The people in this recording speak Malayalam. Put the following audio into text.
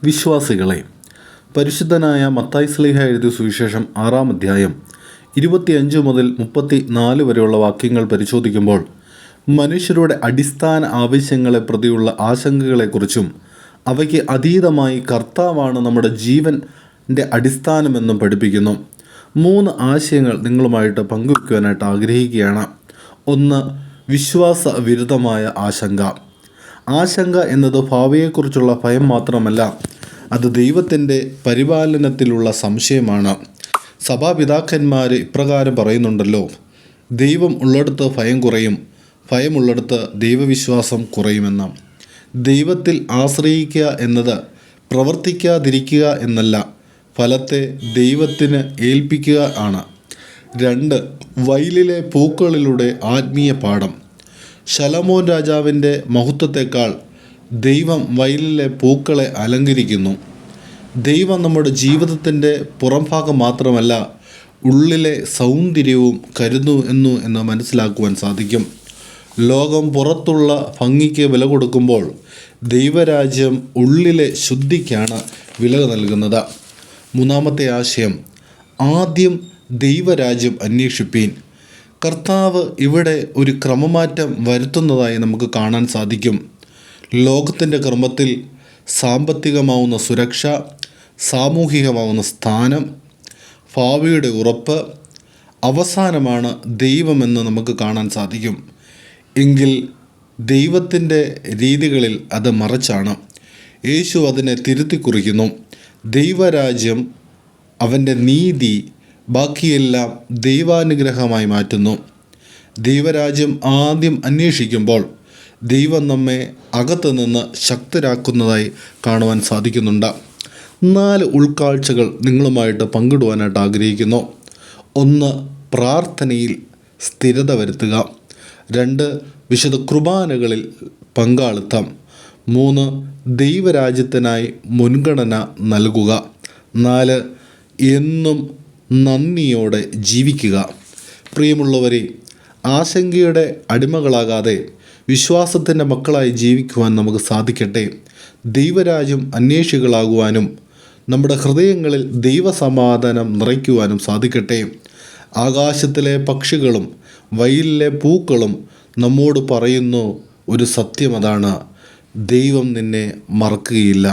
വിശ്വാസികളെ, പരിശുദ്ധനായ മത്തായി ശ്ലീഹ എഴുതിയ സുവിശേഷം 6-ാം അധ്യായം 25 മുതൽ 34 വരെയുള്ള വാക്യങ്ങൾ പരിശോധിക്കുമ്പോൾ മനുഷ്യരുടെ അടിസ്ഥാന ആവശ്യങ്ങളെ പ്രതിയുള്ള ആശങ്കകളെക്കുറിച്ചും അവയ്ക്ക് അതീതമായി കർത്താവാണ് നമ്മുടെ ജീവൻ്റെ അടിസ്ഥാനമെന്നും പഠിപ്പിക്കുന്നു. 3 ആശയങ്ങൾ നിങ്ങളുമായിട്ട് പങ്കുവയ്ക്കുവാനായിട്ട് ആഗ്രഹിക്കുകയാണ്. ഒന്ന്, വിശ്വാസ വിരുദ്ധമായ ആശങ്ക. ആശങ്ക എന്നത് ഭാവിയെക്കുറിച്ചുള്ള ഭയം മാത്രമല്ല, അത് ദൈവത്തിൻ്റെ പരിപാലനത്തിലുള്ള സംശയമാണ്. സഭാപിതാക്കന്മാർ ഇപ്രകാരം പറയുന്നുണ്ടല്ലോ: ദൈവം ഉള്ളിടത്ത് ഭയം കുറയും, ഭയമുള്ളിടത്ത് ദൈവവിശ്വാസം കുറയുമെന്ന്. ദൈവത്തിൽ ആശ്രയിക്കുക എന്നത് പ്രവർത്തിക്കാതിരിക്കുക എന്നല്ല, ഫലത്തെ ദൈവത്തിന് ഏൽപ്പിക്കുക ആണ്. 2, വയലിലെ പൂക്കളിലൂടെ ആത്മീയ പാഠം. ശലോമോൻ രാജാവിൻ്റെ മഹത്വത്തെക്കാൾ ദൈവം വയലിലെ പൂക്കളെ അലങ്കരിക്കുന്നു. ദൈവം നമ്മുടെ ജീവിതത്തിൻ്റെ പുറംഭാഗം മാത്രമല്ല, ഉള്ളിലെ സൗന്ദര്യവും കരുതുന്നു എന്ന് മനസ്സിലാക്കുവാൻ സാധിക്കും. ലോകം പുറത്തുള്ള ഭംഗിക്ക് വില കൊടുക്കുമ്പോൾ ദൈവരാജ്യം ഉള്ളിലെ ശുദ്ധിക്കാണ് വില നൽകുന്നത്. 3-ാമത്തെ ആശയം, ആദ്യം ദൈവരാജ്യം അന്വേഷിപ്പീൻ. കർത്താവ് ഇവിടെ ഒരു ക്രമമാറ്റം വരുത്തുന്നതായി നമുക്ക് കാണാൻ സാധിക്കും. ലോകത്തിൻ്റെ ക്രമത്തിൽ സാമ്പത്തികമാവുന്ന സുരക്ഷ, സാമൂഹികമാവുന്ന സ്ഥാനം, ഭാവിയുടെ ഉറപ്പ്, അവസാനമാണ് ദൈവമെന്ന് നമുക്ക് കാണാൻ സാധിക്കും. എങ്കിൽ ദൈവത്തിൻ്റെ രീതികളിൽ അത് മറിച്ചാണ്. യേശു അതിനെ തിരുത്തി കുറിക്കുന്നു. ദൈവരാജ്യം, അവൻ്റെ നീതി, ബാക്കിയെല്ലാം ദൈവാനുഗ്രഹമായി മാറ്റുന്നു. ദൈവരാജ്യം ആദ്യം അന്വേഷിക്കുമ്പോൾ ദൈവം നമ്മെ അകത്തു നിന്ന് ശക്തരാക്കുന്നതായി കാണുവാൻ സാധിക്കുന്നുണ്ട്. 4 ഉൾക്കാഴ്ചകൾ നിങ്ങളുമായിട്ട് പങ്കിടുവാനായിട്ട് ആഗ്രഹിക്കുന്നു. 1, പ്രാർത്ഥനയിൽ സ്ഥിരത വരുത്തുക. 2, വിശുദ്ധ കുർബാനകളിൽ പങ്കാളിത്തം. 3, ദൈവരാജ്യത്തിനായി മുൻഗണന നൽകുക. 4, എന്നും നന്ദിയോടെ ജീവിക്കുക. പ്രിയമുള്ളവരെ, ആശങ്കയുടെ അടിമകളാകാതെ വിശ്വാസത്തിൻ്റെ മക്കളായി ജീവിക്കുവാൻ നമുക്ക് സാധിക്കട്ടെ. ദൈവരാജ്യം അന്വേഷികളാകുവാനും നമ്മുടെ ഹൃദയങ്ങളിൽ ദൈവസമാധാനം നിറയ്ക്കുവാനും സാധിക്കട്ടെ. ആകാശത്തിലെ പക്ഷികളും വയലിലെ പൂക്കളും നമ്മോട് പറയുന്നു ഒരു സത്യം, അതാണ്: ദൈവം നിന്നെ മറക്കുകയില്ല.